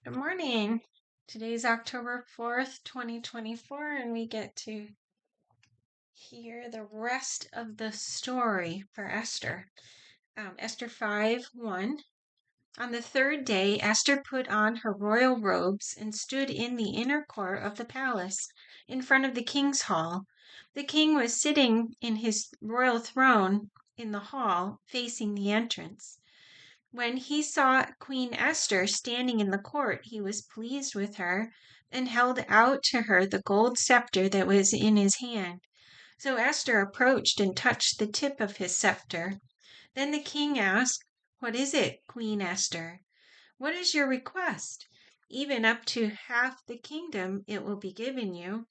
Good morning. Today's October 4th, 2024, and we get to hear the rest of the story for Esther. Esther 5:1. On the third day, Esther put on her royal robes and stood in the inner court of the palace, in front of the king's hall. The king was sitting in his royal throne in the hall, facing the entrance. When he saw Queen Esther standing in the court, he was pleased with her and held out to her the gold scepter that was in his hand. So Esther approached and touched the tip of his scepter. Then the king asked, "What is it, Queen Esther? What is your request? Even up to half the kingdom it will be given you."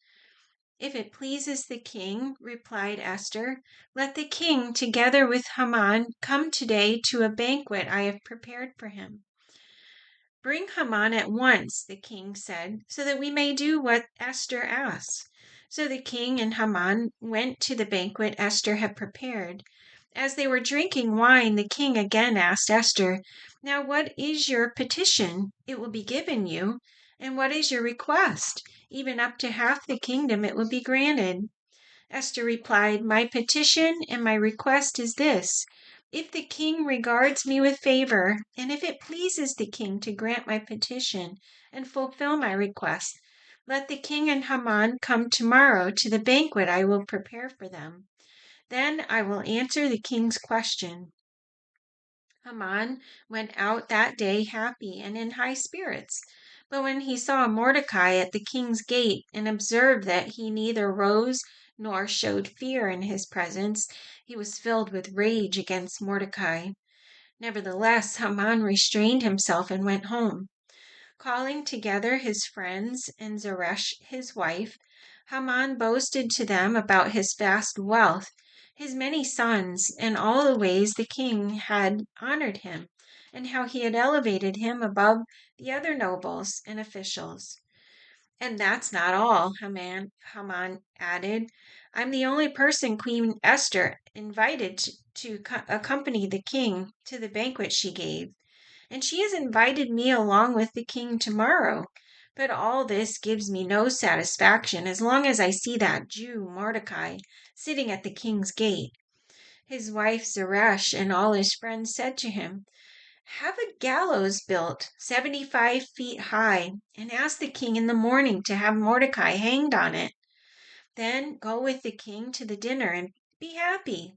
"If it pleases the king," replied Esther, "let the king, together with Haman, come today to a banquet I have prepared for him." "Bring Haman at once," the king said, "so that we may do what Esther asks." So the king and Haman went to the banquet Esther had prepared. As they were drinking wine, the king again asked Esther, "Now what is your petition? It will be given you. And what is your request? Even up to half the kingdom it will be granted." Esther replied, "My petition and my request is this. If the king regards me with favor, and if it pleases the king to grant my petition and fulfill my request, let the king and Haman come tomorrow to the banquet I will prepare for them. Then I will answer the king's question." Haman went out that day happy and in high spirits. But when he saw Mordecai at the king's gate and observed that he neither rose nor showed fear in his presence, he was filled with rage against Mordecai. Nevertheless, Haman restrained himself and went home. Calling together his friends and Zeresh his wife, Haman boasted to them about his vast wealth, his many sons, and all the ways the king had honored him, and how he had elevated him above the other nobles and officials. "And that's not all," Haman added. "I'm the only person Queen Esther invited to accompany the king to the banquet she gave. And she has invited me along with the king tomorrow. But all this gives me no satisfaction as long as I see that Jew, Mordecai, sitting at the king's gate." His wife Zeresh and all his friends said to him, "Have a gallows built 75 feet high, and ask the king in the morning to have Mordecai hanged on it. Then go with the king to the dinner and be happy."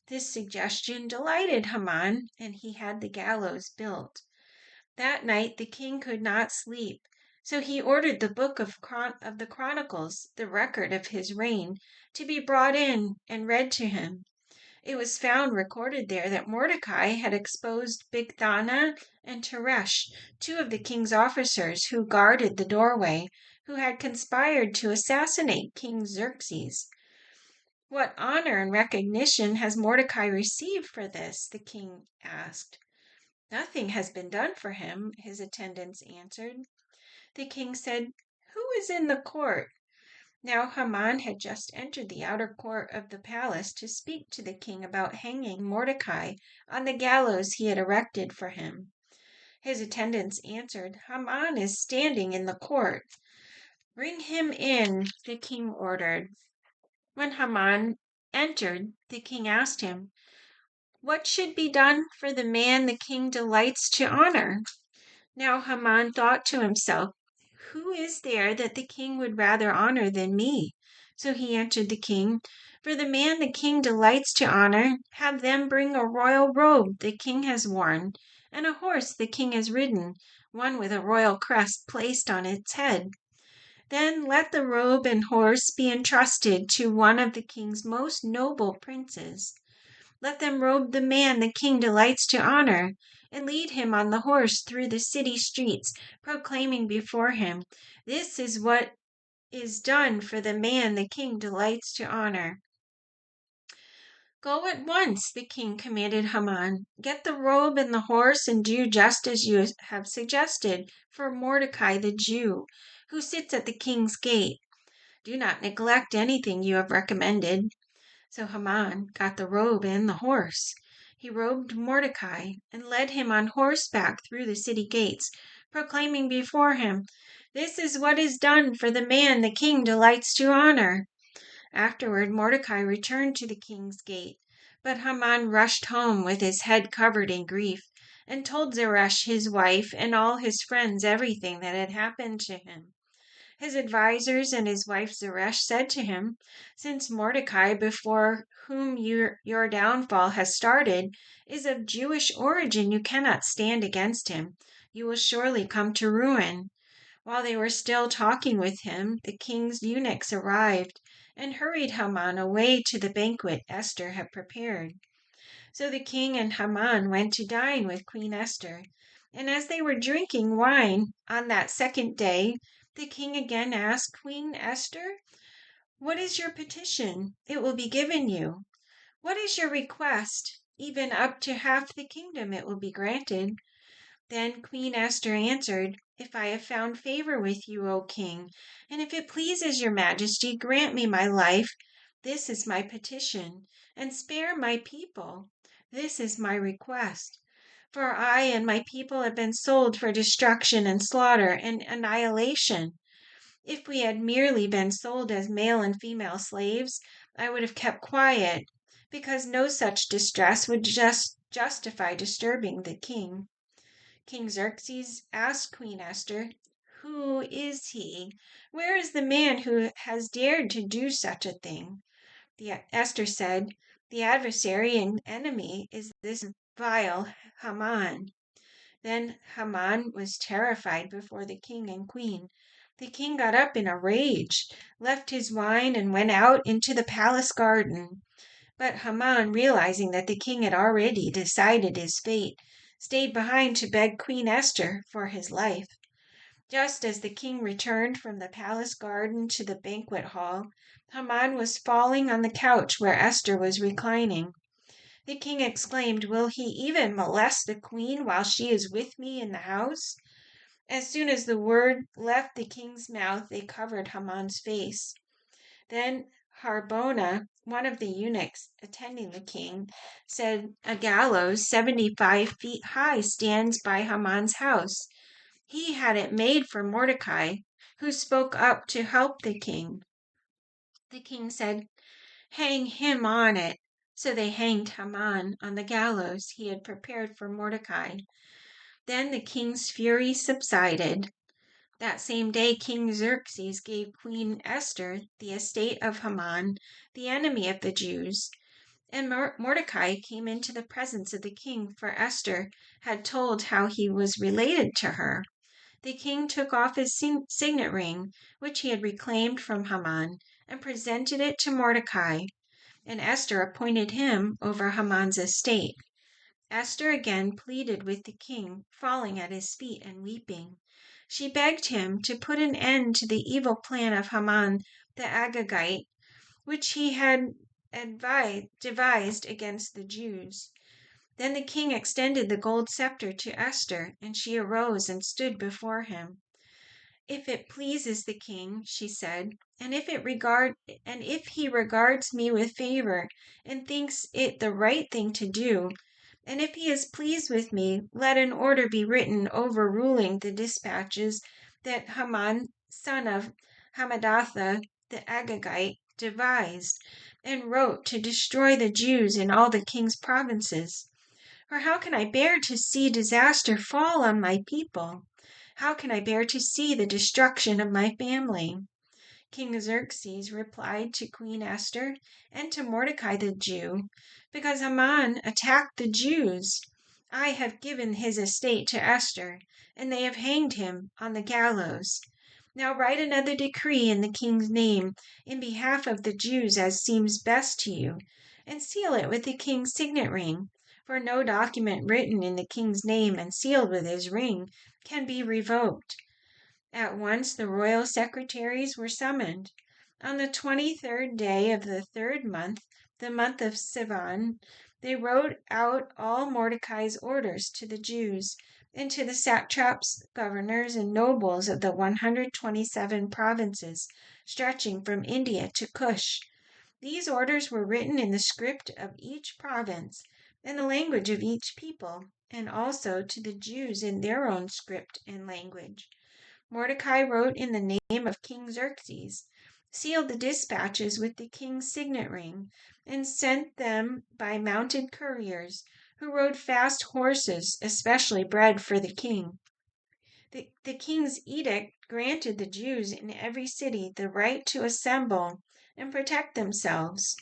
This suggestion delighted Haman, and he had the gallows built. That night the king could not sleep, so he ordered the book of the Chronicles, the record of his reign, to be brought in and read to him. It was found recorded there that Mordecai had exposed Bigthana and Teresh, two of the king's officers who guarded the doorway, who had conspired to assassinate King Xerxes. "What honor and recognition has Mordecai received for this?" the king asked. "Nothing has been done for him," his attendants answered. The king said, "Who is in the court?" Now Haman had just entered the outer court of the palace to speak to the king about hanging Mordecai on the gallows he had erected for him. His attendants answered, "Haman is standing in the court." "Bring him in," the king ordered. When Haman entered, the king asked him, "What should be done for the man the king delights to honor?" Now Haman thought to himself, "Who is there that the king would rather honor than me?" So he answered the king, "For the man the king delights to honor, have them bring a royal robe the king has worn, and a horse the king has ridden, one with a royal crest placed on its head. Then let the robe and horse be entrusted to one of the king's most noble princes. Let them robe the man the king delights to honor, and lead him on the horse through the city streets, proclaiming before him, 'This is what is done for the man the king delights to honor.'" "Go at once," the king commanded Haman. "Get the robe and the horse, and do just as you have suggested for Mordecai the Jew, who sits at the king's gate. Do not neglect anything you have recommended." So Haman got the robe and the horse. He robed Mordecai and led him on horseback through the city gates, proclaiming before him, "This is what is done for the man the king delights to honor." Afterward, Mordecai returned to the king's gate, but Haman rushed home with his head covered in grief and told Zeresh, his wife, and all his friends everything that had happened to him. His advisers and his wife Zeresh said to him, "Since Mordecai, before whom your downfall has started, is of Jewish origin, you cannot stand against him. You will surely come to ruin." While they were still talking with him, the king's eunuchs arrived and hurried Haman away to the banquet Esther had prepared. So the king and Haman went to dine with Queen Esther. And as they were drinking wine on that second day, the king again asked Queen Esther, "What is your petition? It will be given you. What is your request? Even up to half the kingdom it will be granted." Then Queen Esther answered, "If I have found favor with you, O king, and if it pleases your majesty, grant me my life. This is my petition, and spare my people. This is my request. For I and my people have been sold for destruction and slaughter and annihilation. If we had merely been sold as male and female slaves, I would have kept quiet, because no such distress would just justify disturbing the king." King Xerxes asked Queen Esther, "Who is he? Where is the man who has dared to do such a thing?" Esther said, "The adversary and enemy is this vile Haman." Then Haman was terrified before the king and queen. The king got up in a rage, left his wine, and went out into the palace garden. But Haman, realizing that the king had already decided his fate, stayed behind to beg Queen Esther for his life. Just as the king returned from the palace garden to the banquet hall, Haman was falling on the couch where Esther was reclining. The king exclaimed, "Will he even molest the queen while she is with me in the house?" As soon as the word left the king's mouth, they covered Haman's face. Then Harbona, one of the eunuchs attending the king, said, "A gallows 75 feet high stands by Haman's house. He had it made for Mordecai, who spoke up to help the king." The king said, "Hang him on it." So they hanged Haman on the gallows he had prepared for Mordecai. Then the king's fury subsided. That same day, King Xerxes gave Queen Esther the estate of Haman, the enemy of the Jews. And Mordecai came into the presence of the king, for Esther had told how he was related to her. The king took off his signet ring, which he had reclaimed from Haman, and presented it to Mordecai, and Esther appointed him over Haman's estate. Esther again pleaded with the king, falling at his feet and weeping. She begged him to put an end to the evil plan of Haman the Agagite, which he had devised against the Jews. Then the king extended the gold scepter to Esther, and she arose and stood before him. "If it pleases the king," she said, and if he regards me with favor and thinks it the right thing to do, and if he is pleased with me, let an order be written overruling the dispatches that Haman, son of Hammedatha the Agagite, devised and wrote to destroy the Jews in all the king's provinces. For how can I bear to see disaster fall on my people? How can I bear to see the destruction of my family?" King Xerxes replied to Queen Esther and to Mordecai the Jew, "Because Haman attacked the Jews, I have given his estate to Esther, and they have hanged him on the gallows. Now write another decree in the king's name in behalf of the Jews as seems best to you, and seal it with the king's signet ring, for no document written in the king's name and sealed with his ring can be revoked." At once the royal secretaries were summoned. On the 23rd day of the third month, the month of Sivan, they wrote out all Mordecai's orders to the Jews and to the satraps, governors, and nobles of the 127 provinces stretching from India to Cush. These orders were written in the script of each province, and the language of each people, and also to the Jews in their own script and language. Mordecai wrote in the name of King Xerxes, sealed the dispatches with the king's signet ring, and sent them by mounted couriers who rode fast horses, especially bred for the king. The king's edict granted the Jews in every city the right to assemble and protect themselves,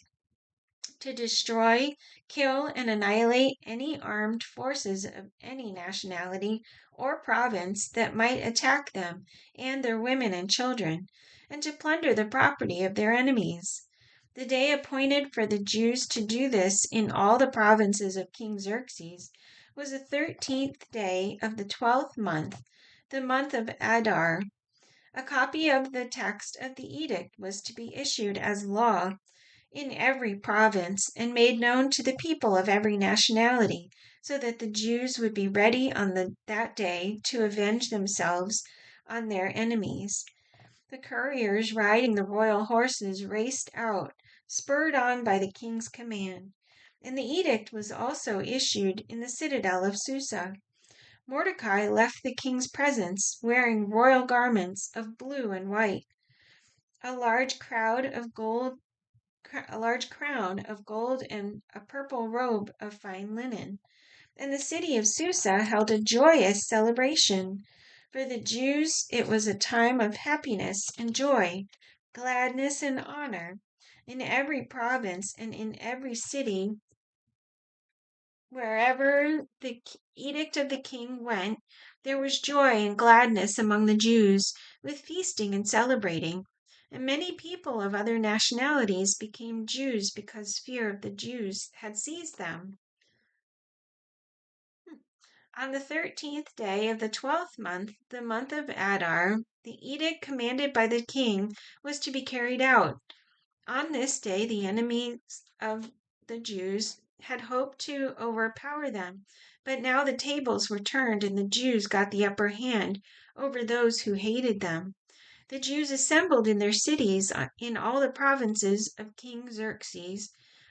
to destroy, kill, and annihilate any armed forces of any nationality or province that might attack them and their women and children, and to plunder the property of their enemies. The day appointed for the Jews to do this in all the provinces of King Xerxes was the 13th day of the 12th month, the month of Adar. A copy of the text of the edict was to be issued as law in every province and made known to the people of every nationality, so that the Jews would be ready on that day to avenge themselves on their enemies. The couriers riding the royal horses raced out, spurred on by the king's command, and the edict was also issued in the citadel of Susa. Mordecai left the king's presence wearing royal garments of blue and white, a large crown of gold and a purple robe of fine linen. And the city of Susa held a joyous celebration. For the Jews, it was a time of happiness and joy, gladness and honor. In every province and in every city, wherever the edict of the king went, there was joy and gladness among the Jews, with feasting and celebrating. And many people of other nationalities became Jews because fear of the Jews had seized them. On the 13th day of the 12th month, the month of Adar, the edict commanded by the king was to be carried out. On this day, the enemies of the Jews had hoped to overpower them, but now the tables were turned and the Jews got the upper hand over those who hated them. The Jews assembled in their cities in all the provinces of King Xerxes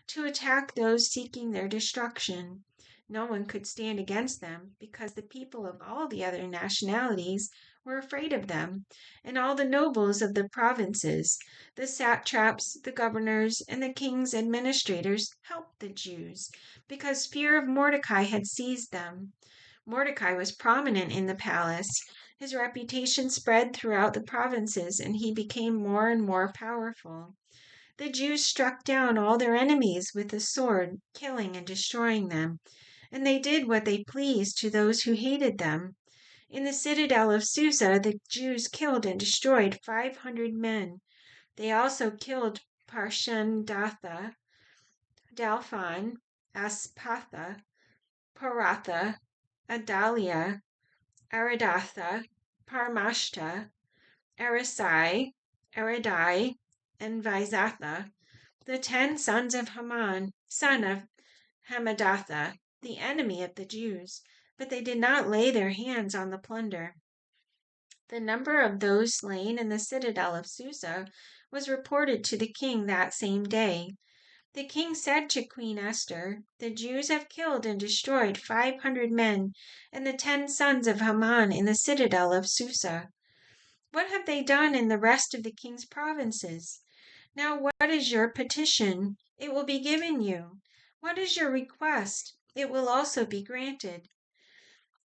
to attack those seeking their destruction. No one could stand against them, because the people of all the other nationalities were afraid of them, and all the nobles of the provinces, the satraps, the governors, and the king's administrators helped the Jews, because fear of Mordecai had seized them. Mordecai was prominent in the palace. His reputation spread throughout the provinces, and he became more and more powerful. The Jews struck down all their enemies with the sword, killing and destroying them, and they did what they pleased to those who hated them. In the citadel of Susa, the Jews killed and destroyed 500 men. They also killed Parshandatha, Dalphon, Aspatha, Paratha, Adalia, Aridatha, Parmashta, Arisai, Aridai, and Vizatha, the 10 sons of Haman, son of Hamadatha, the enemy of the Jews, but they did not lay their hands on the plunder. The number of those slain in the citadel of Susa was reported to the king that same day. The king said to Queen Esther, "The Jews have killed and destroyed 500 men and the 10 sons of Haman in the citadel of Susa. What have they done in the rest of the king's provinces? Now what is your petition? It will be given you. What is your request? It will also be granted."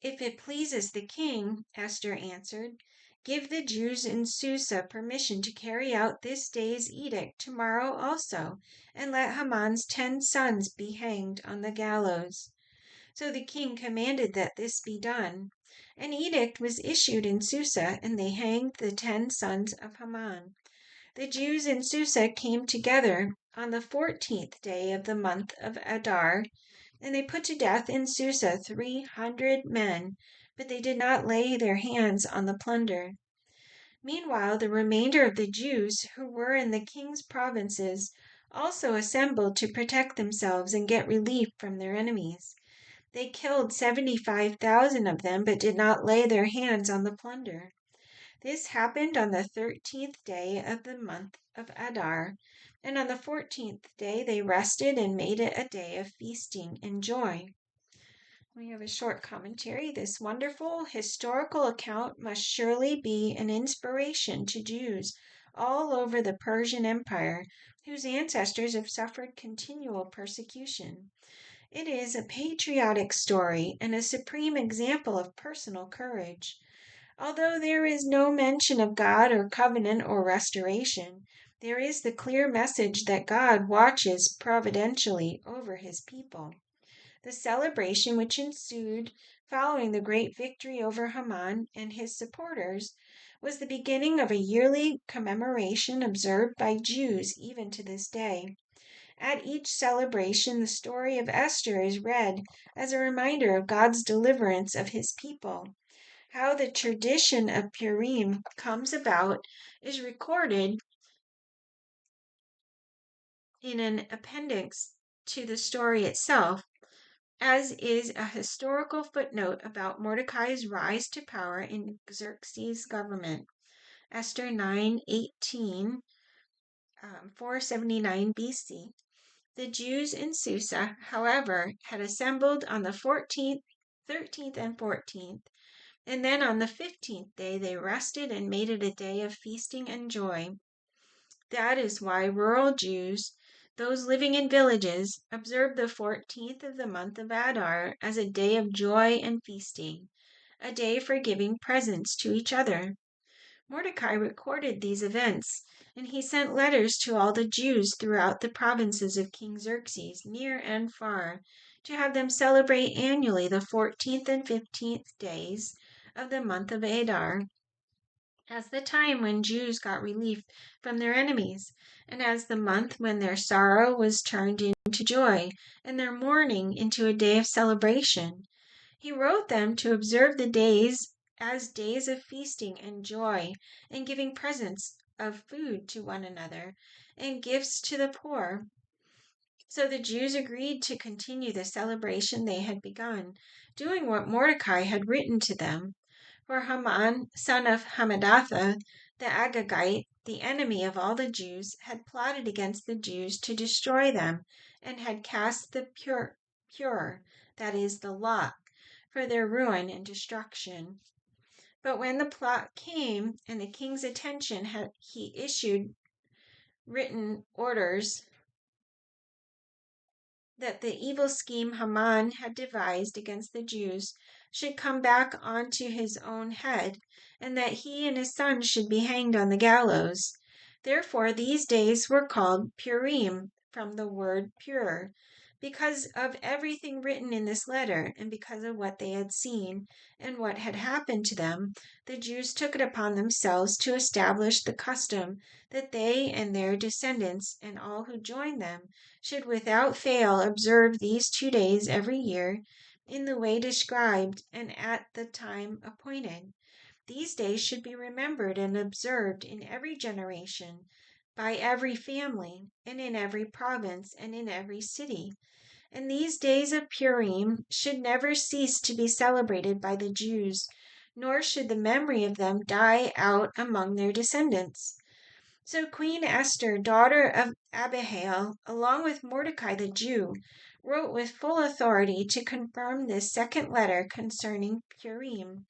"If it pleases the king," Esther answered, "give the Jews in Susa permission to carry out this day's edict tomorrow also, and let Haman's 10 sons be hanged on the gallows." So the king commanded that this be done. An edict was issued in Susa, and they hanged the 10 sons of Haman. The Jews in Susa came together on the 14th day of the month of Adar, and they put to death in Susa 300 men, but they did not lay their hands on the plunder. Meanwhile, the remainder of the Jews who were in the king's provinces also assembled to protect themselves and get relief from their enemies. They killed 75,000 of them, but did not lay their hands on the plunder. This happened on the 13th day of the month of Adar, And on the 14th day they rested and made it a day of feasting and joy. We have a short commentary. This wonderful historical account must surely be an inspiration to Jews all over the Persian Empire, whose ancestors have suffered continual persecution. It is a patriotic story and a supreme example of personal courage. Although there is no mention of God or covenant or restoration, there is the clear message that God watches providentially over his people. The celebration which ensued following the great victory over Haman and his supporters was the beginning of a yearly commemoration observed by Jews even to this day. At each celebration, the story of Esther is read as a reminder of God's deliverance of his people. How the tradition of Purim comes about is recorded in an appendix to the story itself, as is a historical footnote about Mordecai's rise to power in Xerxes' government. Esther 9:18, 479 BC. The Jews in Susa, however, had assembled on the 14th, 13th, and 14th, and then on the 15th day they rested and made it a day of feasting and joy. That is why rural Jews, those living in villages, observe the 14th of the month of Adar as a day of joy and feasting, a day for giving presents to each other. Mordecai recorded these events, and he sent letters to all the Jews throughout the provinces of King Xerxes, near and far, to have them celebrate annually the 14th and 15th days of the month of Adar, as the time when Jews got relief from their enemies, and as the month when their sorrow was turned into joy, and their mourning into a day of celebration. He wrote them to observe the days as days of feasting and joy, and giving presents of food to one another, and gifts to the poor. So the Jews agreed to continue the celebration they had begun, doing what Mordecai had written to them. For Haman, son of Hammedatha, the Agagite, the enemy of all the Jews, had plotted against the Jews to destroy them, and had cast the pur, that is, the lot, for their ruin and destruction. But when the plot came and the king's attention, he issued written orders that the evil scheme Haman had devised against the Jews should come back onto his own head, and that he and his sons should be hanged on the gallows. Therefore, these days were called Purim, from the word pure, because of everything written in this letter, and because of what they had seen and what had happened to them. The Jews took it upon themselves to establish the custom that they and their descendants and all who joined them should without fail observe these 2 days every year in the way described and at the time appointed. These days should be remembered and observed in every generation, by every family, and in every province, and in every city. And these days of Purim should never cease to be celebrated by the Jews, nor should the memory of them die out among their descendants. So Queen Esther, daughter of Abihail, along with Mordecai the Jew, wrote with full authority to confirm this second letter concerning Purim.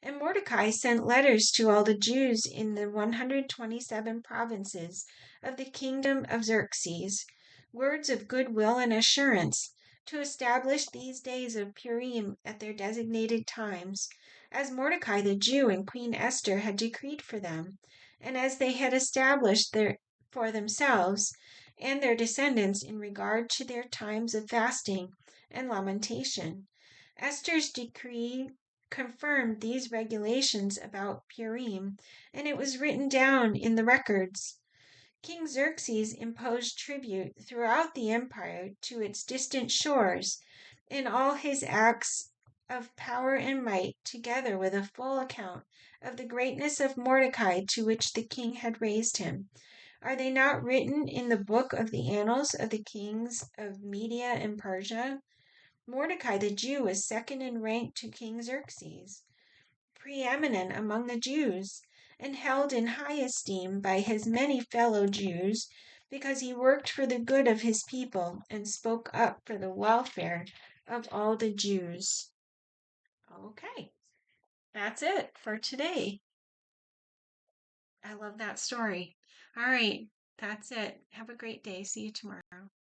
And Mordecai sent letters to all the Jews in the 127 provinces of the kingdom of Xerxes, words of goodwill and assurance, to establish these days of Purim at their designated times, as Mordecai the Jew and Queen Esther had decreed for them, and as they had established for themselves and their descendants in regard to their times of fasting and lamentation. Esther's decree confirmed these regulations about Purim, and it was written down in the records. King Xerxes imposed tribute throughout the empire to its distant shores, in all his acts of power and might, together with a full account of the greatness of Mordecai to which the king had raised him. Are they not written in the book of the annals of the kings of Media and Persia? Mordecai the Jew was second in rank to King Xerxes, preeminent among the Jews, and held in high esteem by his many fellow Jews, because he worked for the good of his people and spoke up for the welfare of all the Jews. Okay, that's it for today. I love that story. All right, that's it. Have a great day. See you tomorrow.